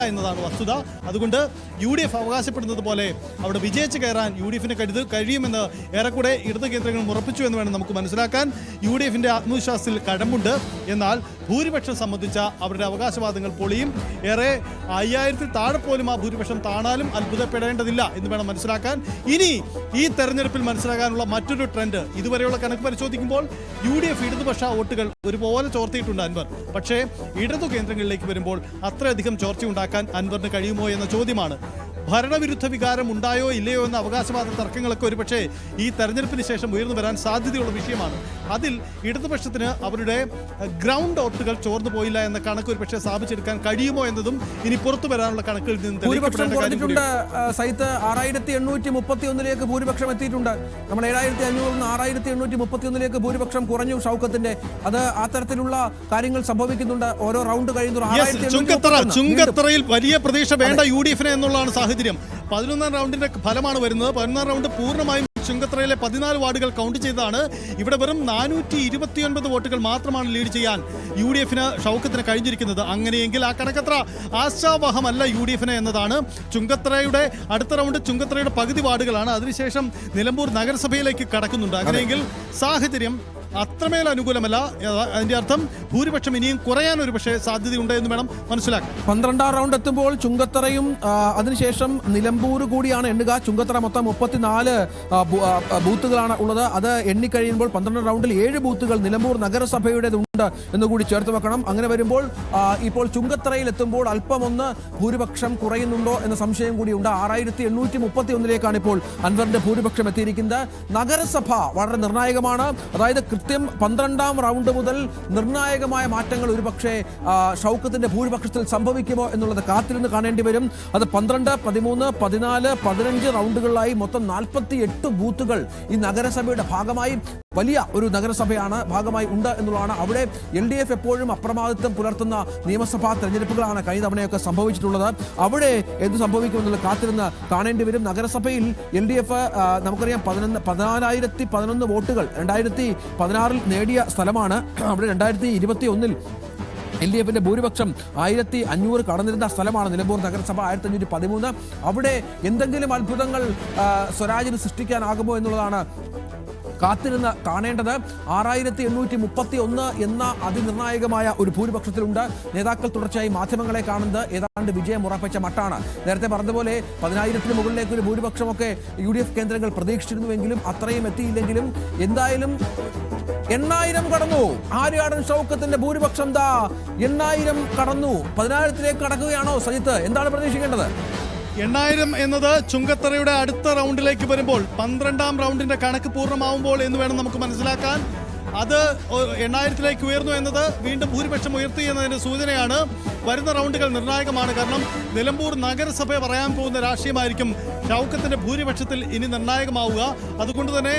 എന്നതാണ് വസ്തുത. അതുകൊണ്ട് UDF അവകാശപ്പെടുന്നത് പോലെ അവിടെ വിജയിച്ച് കയറാൻ UDFിന് കഴിയുമെന്ന് ഏറെക്കൂടെ ഇടത് കേന്ദ്രങ്ങൾ ഉറപ്പിച്ചു എന്ന് വേണം നമുക്ക് മനസ്സിലാക്കാൻ. UDFിൻ്റെ ആത്മവിശ്വാസത്തിൽ കടമുണ്ട്. എന്നാൽ ഭൂരിപക്ഷം സംബന്ധിച്ച അവരുടെ അവകാശവാദങ്ങൾ പൊളിയും. ഏറെ 5000-ൽ താഴെ പോലും ആ ഭൂരിപക്ഷം താണാലും അത്ഭുതപ്പെടേണ്ടതില്ല എന്ന് വേണം മനസ്സിലാക്കാൻ. ഇനി ഈ തെരഞ്ഞെടുപ്പിൽ മനസ്സിലാക്കാനുള്ള മറ്റൊരു ട്രെൻഡ്, ഇതുവരെയുള്ള കണക്ക് പരിശോധിക്കുമ്പോൾ UDF ഇടതുപക്ഷ വോട്ടുകൾ ഒരുപോലെ ചോർത്തിയിട്ടുണ്ട് അൻവർ. പക്ഷേ ഇടതു കേന്ദ്രങ്ങളിലേക്ക് വരുമ്പോൾ അത്രയധികം ചോർച്ചയുണ്ടാക്കാൻ അൻവറിന് കഴിയുമോ എന്ന ചോദ്യമാണ്. ഭരണവിരുദ്ധ വികാരം ഉണ്ടായോ ഇല്ലയോ എന്ന അവകാശവാദ തർക്കങ്ങളൊക്കെ ഒരുപക്ഷെ ഈ തെരഞ്ഞെടുപ്പിന് ശേഷം ഉയർന്നു വരാൻ സാധ്യതയുള്ള വിഷയമാണ്. അതിൽ ഇടതുപക്ഷത്തിന് അവരുടെ ഗ്രൗണ്ട് വോട്ടുകൾ ചോർന്നു പോയില്ല എന്ന കണക്ക് ഒരുപക്ഷെ സ്ഥാപിച്ചെടുക്കാൻ കഴിയുമോ എന്നതും ഇനി പുറത്തു വരാനുള്ള കണക്കുകളിൽ നിന്ന് സൈത്ത് 6831 ഭൂരിപക്ഷം എത്തിയിട്ടുണ്ട്. നമ്മൾ 7500 6831 ഭൂരിപക്ഷം കുറഞ്ഞു ഷൗക്കത്തിന്റെ. അത് ആ തരത്തിലുള്ള കാര്യങ്ങൾ സംഭവിക്കുന്നുണ്ട്. ഓരോ റൗണ്ട് കഴിയുന്നു. ചുങ്കത്തറയിൽ വലിയ പ്രതീക്ഷ വേണ്ട UDFിന് എന്നുള്ളതാണ് സാഹചര്യം. 11ാം റൗണ്ടിന്റെ ഫലമാണ് വരുന്നത്. 11ാം റൗണ്ട് പൂർണ്ണമായും ചുങ്കത്തറയിലെ 14 വാർഡുകൾ കൗണ്ട് ചെയ്തതാണ്. ഇവിടെ വെറും 429 വോട്ടുകൾ മാത്രമാണ് ലീഡ് ചെയ്യാൻ UDFിന് ഷൗക്കത്തിന് കഴിഞ്ഞിരിക്കുന്നത്. അങ്ങനെയെങ്കിൽ ആ കണക്കത്ര ആശാവഹമല്ല UDFിന് എന്നതാണ്. ചുങ്കത്തറയുടെ അടുത്ത റൗണ്ട് ചുങ്കത്തറയുടെ പകുതി വാർഡുകളാണ്. അതിനുശേഷം നിലമ്പൂർ നഗരസഭയിലേക്ക് കടക്കുന്നുണ്ട്. അങ്ങനെയെങ്കിൽ സാഹചര്യം അത്രമേൽ അനുകൂലമല്ല. അതിന്റെ അർത്ഥം ഭൂരിപക്ഷം ഇനിയും കുറയാൻ ഒരു പക്ഷേ സാധ്യതയുണ്ട് എന്ന് വേണം മനസ്സിലാക്കാൻ. 12ാം റൗണ്ട് എത്തുമ്പോൾ ചുങ്കത്തറയും അതിനുശേഷം നിലമ്പൂർ കൂടിയാണ് എണ്ണുക. ചുങ്കത്തറ മൊത്തം 34 ബൂത്തുകളാണ് ഉള്ളത്. അത് എണ്ണിക്കഴിയുമ്പോൾ 12ാം റൗണ്ടിൽ 7 ബൂത്തുകൾ നിലമ്പൂർ നഗരസഭയുടേതുണ്ട് എന്നുകൂടി ചേർത്ത് വെക്കണം. അങ്ങനെ വരുമ്പോൾ ഇപ്പോൾ ചുങ്കത്തറയിൽ എത്തുമ്പോൾ അല്പമൊന്ന് ഭൂരിപക്ഷം കുറയുന്നുണ്ടോ എന്ന സംശയം കൂടിയുണ്ട്. 6831 ഇപ്പോൾ അൻവറിന്റെ ഭൂരിപക്ഷം എത്തിയിരിക്കുന്നത്. നഗരസഭ വളരെ നിർണായകമാണ്. അതായത് കൃത്യം 12ാം റൗണ്ട് മുതൽ നിർണായകമായ മാറ്റങ്ങൾ ഒരുപക്ഷെ ഷൗക്കത്തിന്റെ ഭൂരിപക്ഷത്തിൽ സംഭവിക്കുമോ എന്നുള്ളത് കാത്തിരുന്ന് കാണേണ്ടി വരും. അത് 12, 13, 14, 15 റൗണ്ടുകളിലായി മൊത്തം 48 ബൂത്തുകൾ ഈ നഗരസഭയുടെ ഭാഗമായി വലിയ ഒരു നഗരസഭയാണ് ഭാഗമായി ഉണ്ട് എന്നുള്ളതാണ്. അവിടെ LDF എപ്പോഴും അപ്രമാദിത്വം പുലർത്തുന്ന നിയമസഭാ തെരഞ്ഞെടുപ്പുകളാണ് കഴിഞ്ഞ തവണയൊക്കെ സംഭവിച്ചിട്ടുള്ളത്. അവിടെ എന്ത് സംഭവിക്കുമെന്നുള്ളത് കാത്തിരുന്ന് കാണേണ്ടി വരും. നഗരസഭയിൽ LDF നമുക്കറിയാം 14,011 വോട്ടുകൾ 2016 നേടിയ സ്ഥലമാണ്. അവിടെ 2021 LDFിന്റെ ഭൂരിപക്ഷം 1500 കടന്നിരുന്ന സ്ഥലമാണ് നിലമ്പൂർ നഗരസഭ 1513. അവിടെ എന്തെങ്കിലും അത്ഭുതങ്ങൾ സ്വരാജിന് സൃഷ്ടിക്കാനാകുമോ എന്നുള്ളതാണ് കാത്തിരുന്ന് കാണേണ്ടത്. 6831 എന്ന അതിനിർണായകമായ ഒരു ഭൂരിപക്ഷത്തിലുണ്ട്. നേതാക്കൾ തുടർച്ചയായി മാധ്യമങ്ങളെ കാണുന്നത് ഏതാണ്ട് വിജയം ഉറപ്പിച്ച മട്ടാണ്. നേരത്തെ പറഞ്ഞതുപോലെ 10,000-ന് മുകളിലേക്ക് ഒരു ഭൂരിപക്ഷമൊക്കെ UDF കേന്ദ്രങ്ങൾ പ്രതീക്ഷിച്ചിരുന്നുവെങ്കിലും അത്രയും എത്തിയില്ലെങ്കിലും എന്തായാലും 8,000 കടന്നു. ആര്യാടൻ ഷൗക്കത്തിന്റെ ഭൂരിപക്ഷം 8,000 കടന്നു. 10,000-ലേക്ക് കടക്കുകയാണോ സജിത്ത്? എന്താണ് പ്രതീക്ഷിക്കേണ്ടത്? 8,000 എന്നത് ചുങ്കത്തറയുടെ അടുത്ത റൗണ്ടിലേക്ക് വരുമ്പോൾ 12ാം റൗണ്ടിന്റെ കണക്ക് പൂർണ്ണമാവുമ്പോൾ എന്ന് വേണം നമുക്ക് മനസ്സിലാക്കാൻ. അത് 8,000-ലേക്ക് ഉയർന്നു എന്നത് വീണ്ടും ഭൂരിപക്ഷം ഉയർത്തി എന്നതിന്റെ സൂചനയാണ്. വരുന്ന റൗണ്ടുകൾ നിർണായകമാണ്. കാരണം നിലമ്പൂർ നഗരസഭ പറയാൻ പോകുന്ന രാഷ്ട്രീയമായിരിക്കും ഷൗക്കത്തിന്റെ ഭൂരിപക്ഷത്തിൽ ഇനി നിർണായകമാവുക. അതുകൊണ്ട് തന്നെ